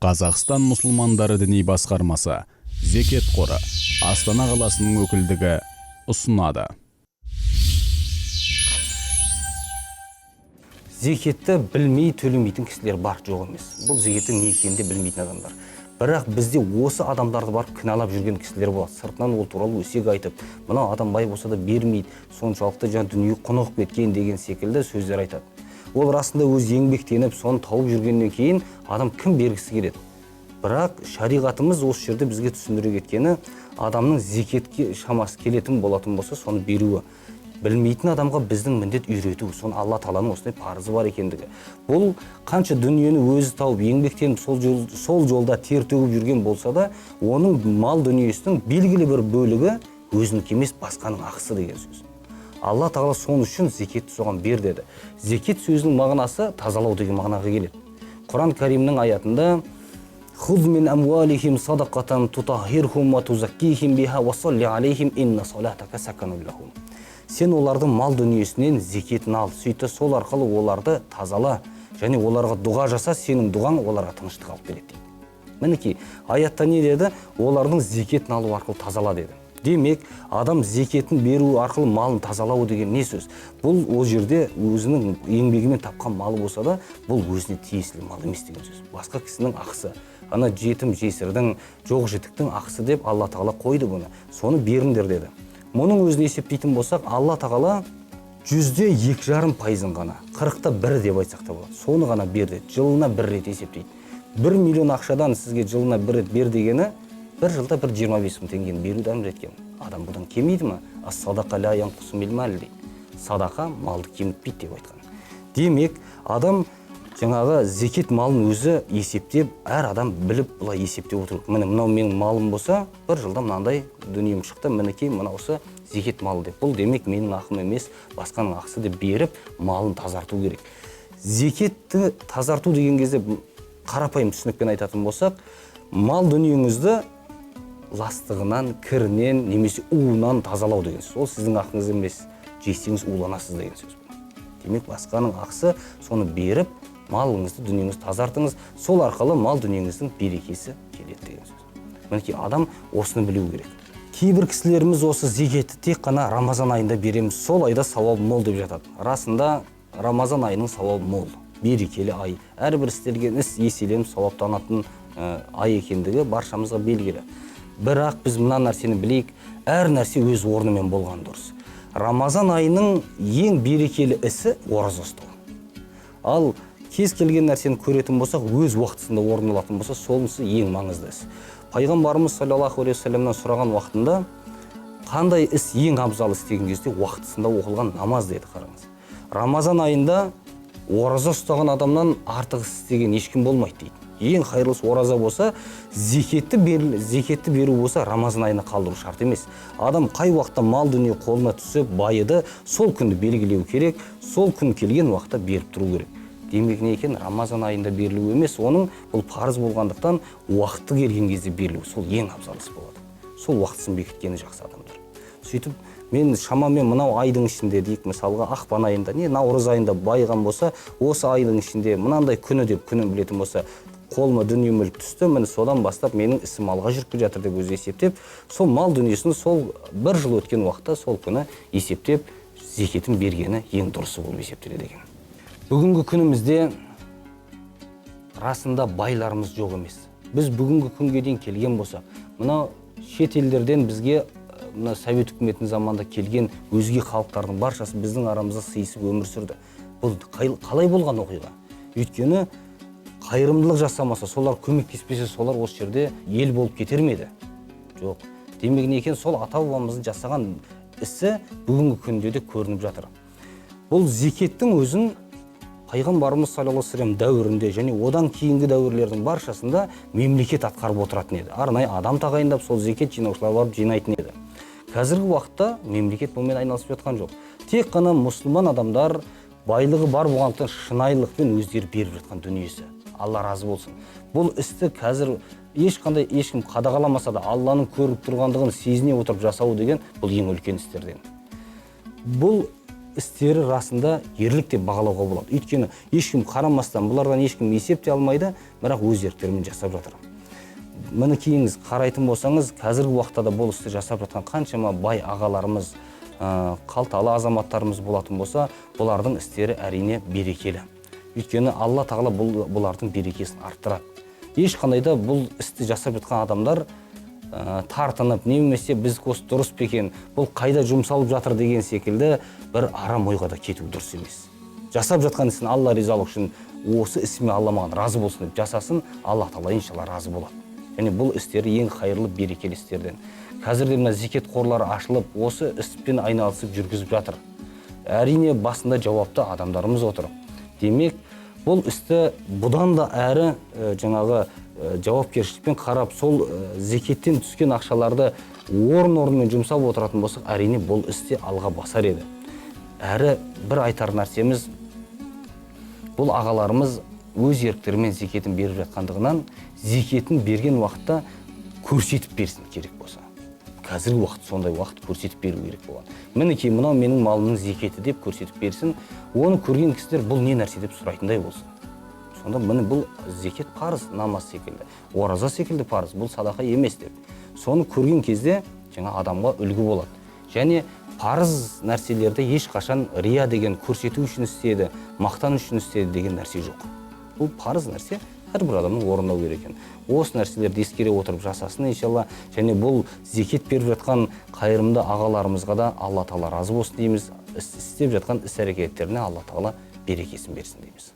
Қазақстан мұсылмандары діни басқармасы, Зекет қоры, Астана қаласының өкілдігі ұсынады. Зекетті білмей төлемейтін кісілер бар, жоқ емес. Бұл зекеттің не екенін де білмейтін адамдар. Бірақ бізде осы адамдарды барып кінәлап жүрген кісілер болады. Сыртынан ол туралы өсек айтып, мына адам бай болса да бермейді, соншалықты дүние құнығып кеткен деген секілді сөздер айтады. Ол расында өз еңбектеніп, соны тауып жүргеннен кейін адам кім бергісі келеді? Бірақ шариғатымыз осы жерде бізге түсіндіре кеткені, адамның зекетке шамасы келетін болатын болса, соны беруі. Білмейтін адамға біздің міндет үйрету, соны Алла Тағаланың осындай парызы бар екендігі. Бұл қанша дүниені өзі тауып, еңбектеніп, сол жолда тер төгіп жүрген болса да, оның мал дүниесінің белгілі бір бөлігі өзінікі емес, басқаның ақысы деген сөз. Алла Тағала соны үшін зекетті соған бер деді. Зекет сөзінің мағынасы тазалау деген мағынаға келеді. Құран Кәрімнің аятында «Хуз мин амвалихим садақатан тутахирхум ва тузаккихим биха ва салли алейхим инна салатака саканул лахум». Сен олардың мал дүниесінен зекетін ал, сөйтті сол арқылы оларды тазала, және оларға дұға жаса, сенің дұғаң оларға тыныштық алып келеді дейді. Мінекей, аятта не деді? Олардың зекетін алу арқылы тазала деді. Демек, адам зекетін беру арқылы малын тазалау деген не сөз? Бұл ол жерде өзінің еңбегімен тапқан малы болса да, бұл өзіне тиесілі мал емес деген сөз. Басқа кісінің ақысы, ана жетім жесірдің, жоқ жітіктің ақысы деп Алла Тағала қойды бұны. Соны беріңдер деді. Мұның өзін есептейтін болсақ, Алла Тағала 2,2% ғана, 1/40 деп айтсақ та болады. Соны ғана берді, жылына 1 рет есептейді. 1 миллион ақшадан сізге жылына 1 рет бер дегені, бір жылда 25 мың теңгені беруді әмір еткен. Адам бұдан кемейді ма? Ас-садақа ла янқусу мин мал дейді. Садақа малды кемітпейді деп айтқан. Демек, адам жаңағы зекет малын өзі есептеп, әр адам біліп бұлай есептеп отыр. Міне мынау менің малым болса, бір жылда мынандай дүнием шықты, мінекей мынаусы зекет малы деп. Бұл демек менің ақым емес, басқаның ақысы деп беріп, малын тазарту керек. Зекетті тазарту деген кезде қарапайым түсінікпен айтатын болсақ, мал дүниеңізді ластығынан, кірінен, немесе уынан тазалау деген сөз. Ол сіздің ақыңыз емес, жесеңіз уланасыз деген сөз. Демек, басқаның ақысы соны беріп, малыңызды, дүниеңізді тазартыңыз, сол арқылы мал дүниеңіздің берекесі келеді деген сөз. Мінекей, адам осыны білу керек. Кейбір кісілеріміз осы зекетті тек қана Рамазан айында береміз, сол айда сауабы мол деп жатады. Расында Рамазан айының сауабы мол, берекелі ай. Әрбір істелген іс еселеніп сауаптанатын ай екендігі баршамызға белгілі. Бірақ біз мына нәрсені білейік, әр нәрсе өз орнымен болған дұрыс. Рамазан айының ең берекелі ісі ораза ұстау. Ал кез келген нәрсені көретін болсақ, өз уақытысында орын алатын болса, сонысы ең маңызды іс. Пайғамбарымыз саллаллаху алейхи вассаламнан сұраған уақытында, қандай іс ең абзал істеген кезде уақытысында оқылған намаз деді, қараңыз. Рамазан айында ораза ұстаған адамнан артық істеген ешкім болмайды дейді. Ең қайырлысы ораза болса, зекетті беру болса, Рамазан айына қалдыру шарт емес. Адам қай уақытта мал дүние қолына түсіп, байыды, сол күнді белгілеу керек, сол күн келген уақытта беріп тұру керек. Демек не екен? Рамазан айында берілу емес, оның бұл парыз болғандықтан уақыты келген кезде берілу, сол ең абзалысы болады. Сол уақытысын бекіткені жақсы адамдар. Сөйтіп, мен шамамен мынау айдың ішінде дейік, мысалға ақпан айында, не наурыз айында байыған болса, осы айдың ішінде мынандай күні деп күнін білетін болса, қолыма дүние мүлік түсті, міне содан бастап менің ісім алға жүріп келе жатыр деп өзі есептеп, сол мал дүниесін сол бір жыл өткен уақытта сол күні есептеп, зекетін бергені ең дұрысы болып есептеледі екен. Бүгінгі күнімізде расында байларымыз жоқ емес. Біз бүгінгі күнге дейін келген болсақ, мына шет елдерден бізге мына Совет үкіметінің заманда келген өзге халықтардың баршасы біздің арамызда сыйысып өмір сүрді. Бұл қалай болған оқиға? Өйткені қайырымдылық жасамаса, солар көмектеспесе, солар осы жерде ел болып кетер ме еді? Жоқ. Демек не екен? Сол ата-бабамыздың жасаған ісі бүгінгі күнде де көрініп жатыр. Бұл зекеттің өзін Пайғамбарымыз саллаллаху алейхи вассалам дәуірінде және одан кейінгі дәуірлердің баршасында мемлекет атқарып отыратын еді. Арнайы адам тағайындап, сол зекет жинаушылар барып жинайтын еді. Қазіргі уақытта мемлекет бұнымен айналысып жатқан жоқ. Тек қана мұсылман адамдар байлығы бар болғандықтан шынайылықпен өздері беріп жатқан дүниесі. Алла разы болсын. Бұл істі қазір ешкім қадағаламаса да, Алланың көріп тұрғандығын сезіне отырып жасау деген бұл ең үлкен істерден. Бұл істері расында ерлік деп бағалауға болады. Өйткені ешкім қарамастан, бұлардан ешкім есеп те алмайды, бірақ өз еріктерімен жасап жатыр. Міне кейіңіз қарайтын болсаңыз, қазіргі уақытта да бұл істі жасап жатқан қаншама бай ағаларымыз, қалталы азаматтарымыз болатын болса, бұлардың істері әрине берекелі. Өйткені Алла тағала бұлардың берекесін арттырады. Ешқандай да бұл істі жасап жатқан адамдар тартынып, немесе біз дұрыс пе екен, бұл қайда жұмсалып жатыр деген секілді бір арам ойға да кету дұрыс емес. Жасап жатқан ісін Алла ризалық үшін, осы ісіме Алла маған разы болсын деп жасасын, Алла тағала иншалла разы болады. Және бұл істері ең қайырлы берекелі істерден. Қазірде мына зекет қорлары ашылып, осы іспен айналысып жүргізіп жатыр. Әрине басында жауапты адамдарымыз отыр. Демек, бұл істі бұдан да әрі жаңағы жауапкершілікпен қарап, сол зекеттен түскен ақшаларды орын-орнымен жұмсап отыратын болсақ, әрине бұл істе алға басар еді. Әрі бір айтар нәрсеміз, бұл ағаларымыз өз еріктерімен зекетін беріп жатқандығынан, зекетін берген уақытта көрсетіп берсін керек болса. Қазіргі уақыт сондай уақыт көрсетіп беру керек болған. Мінекей мынау менің малымның зекеті деп көрсетіп берсін. Оны көрген кісілер бұл не нәрсе деп сұрайтындай болсын. Сонда міне бұл зекет парыз, намаз секілді, ораза секілді парыз, бұл садақа емес деп. Соны көрген кезде жаңа адамға үлгі болады. Және парыз нәрселерді ешқашан рия деген көрсету үшін істеді, мақтан үшін істеді деген нәрсе жоқ. Бұл парыз нәрсе әрбір адамның орындау керек екен. Осы нәрселерді ескере отырып жасасын иншалла. Және бұл зекет беріп жатқан қайырымды ағаларымызға да Алла тағала разы болсын дейміз. Істеп жатқан іс-әрекеттеріне Алла тағала берекесін берсін дейміз.